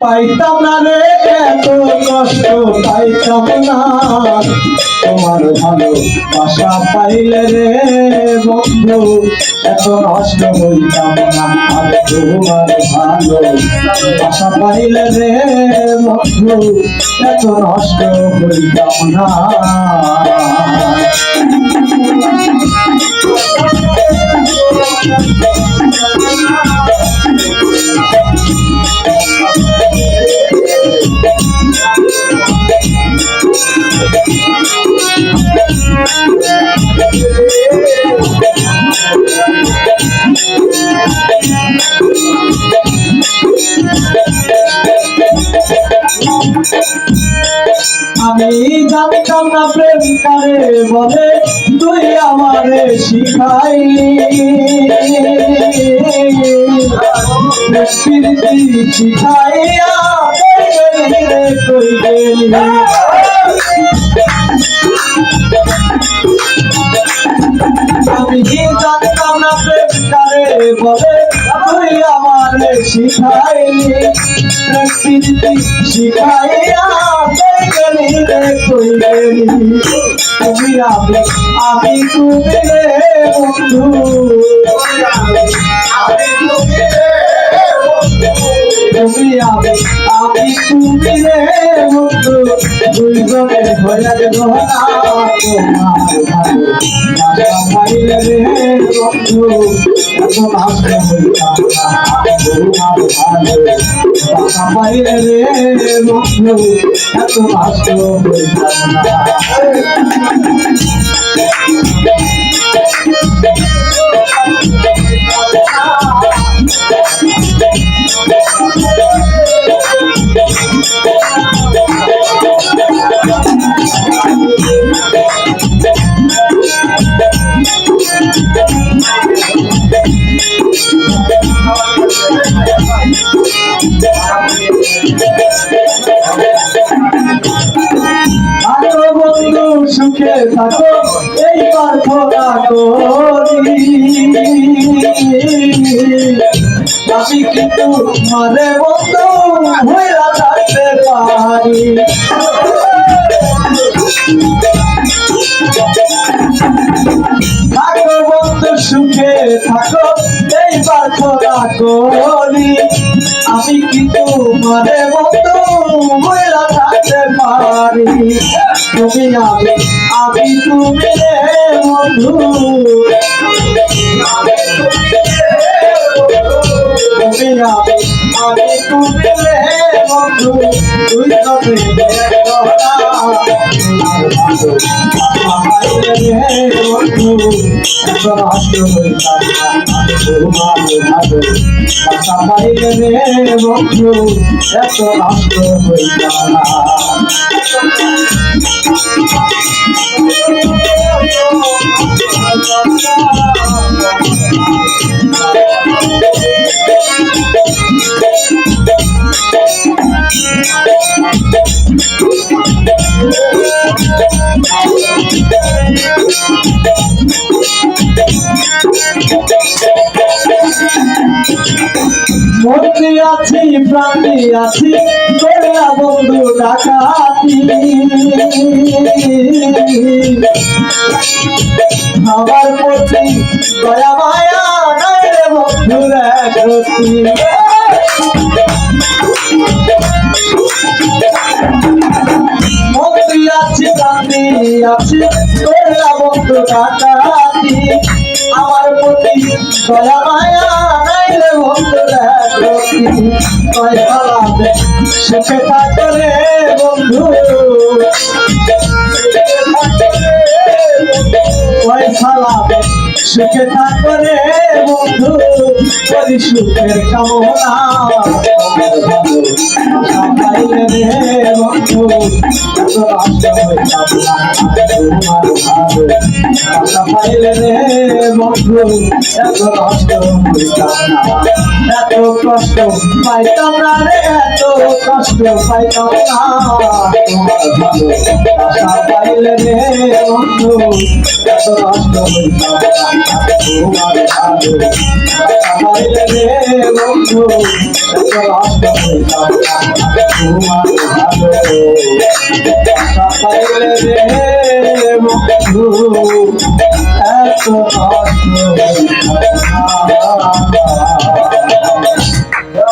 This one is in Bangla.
পাইতাম না রে এত কষ্ট পাইতাম না তোমার ভালো বাসা পাইলে রে বন্ধু এত নষ্ট হইতাম না আর তোমার ভালো বাসা পাইলে রে বন্ধু এত নষ্ট হইতাম না আমি জানতাম না প্রেম কারে বলে তুই আমারে শিখাইলি শিখাইয়া কই গেলি আমি জানতাম না প্রেম কারে বলে তুই আমারে শিখাইলি শিখাইয়া তুমি আমি তুমি রে বন্ধু তুমি আমি তুমি রে বন্ধু দুইজনে হয়ে গেল না তোমার পাইলে রে বন্ধু এত নষ্ট হইতাম না তোমার ভালো বাসা পাইলে রে বন্ধু এত নষ্ট হইতাম না বন্ধু সুখে থাকো এই প্রার্থনা করি আমি কিন্তু মারে বন্ধু হইয়া থাকতে পারি থাকো বন্ধু সুখে থাকো এই প্রার্থনা করি আমি কিন্তু মারে বন্ধু হইয়া থাকতে পারি তুমি আমি তুমি রে বন্ধু তুমি আমি তুমি রে বন্ধু তুই তবে পাইলে রে বন্ধু এত নষ্ট হইতাম না মরতে আছি প্রাণী আছি তোরা বন্ধু ডাকাতি আমার প্রতি দয়া মায়া নাই রে বন্ধুর এক রতি মরতে আছি প্রাণী আছি তোরা বন্ধু ডাকাতি আমার প্রতি দয়া মায়া নাই রে বন্ধুর এক রতি সুখে থাকো রে বন্ধু সুখে থাকো রে বন্ধু করি সুখের কামনা পাইলে রে বন্ধু এত নষ্ট হইতাম না তোমার ভালো বাসা পাইলে রে বন্ধু এত নষ্ট হইতাম না এত কষ্ট পাইতাম না রে এত কষ্ট কষ্ট পাইতাম না তোমার ভালো আশা পাইলে রে বন্ধু এত নষ্ট হইতাম না তোমার ভালো আশা পাইলে রে বন্ধু এত নষ্ট হইতাম না তোমার ভালো আশা পাইলে রে বন্ধু এত নষ্ট হইতাম